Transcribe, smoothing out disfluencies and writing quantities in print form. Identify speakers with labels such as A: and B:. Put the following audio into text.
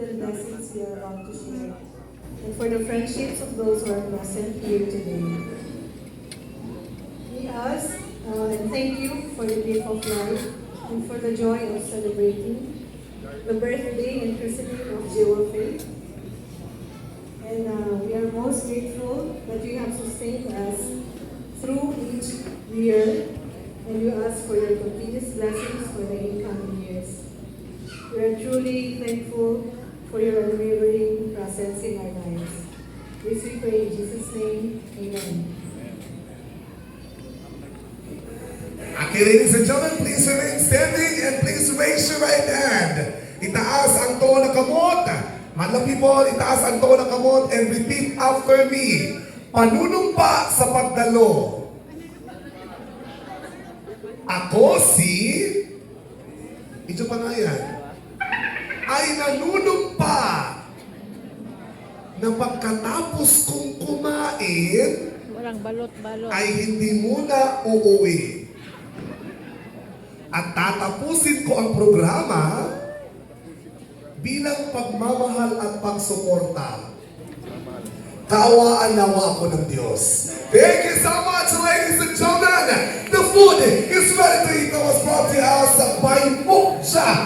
A: and blessings we are about to share, and for the friendships of those who are present here today. We ask and thank you for the gift of life and for the joy of celebrating the birthday and christening of Jewel Faith. And we are most grateful that you have sustained us through each year, and we ask for your continuous blessings for the incoming years. We are truly thankful for your unwavering presence in our lives. This we pray in Jesus' name, amen.
B: Okay, ladies and gentlemen, please remain standing and please raise your right hand. Itaas ang tuwa na kamot. Madlang people, itaas ang tuwa na kamot and repeat after me. Panunumpa sa pagdalo. Ako si... Ito pa nga yan. Ay nanunumpa na pagkatapos kong kumain,
C: walang balot-balot,
B: ay hindi muna uuwi. At tatapusin ko ang programa bilang pagmamahal at pagsuporta. Kaawaan nawa ako ng Diyos. Thank you so much, ladies and gentlemen. The food is ready to eat. That was brought to us by Mokja.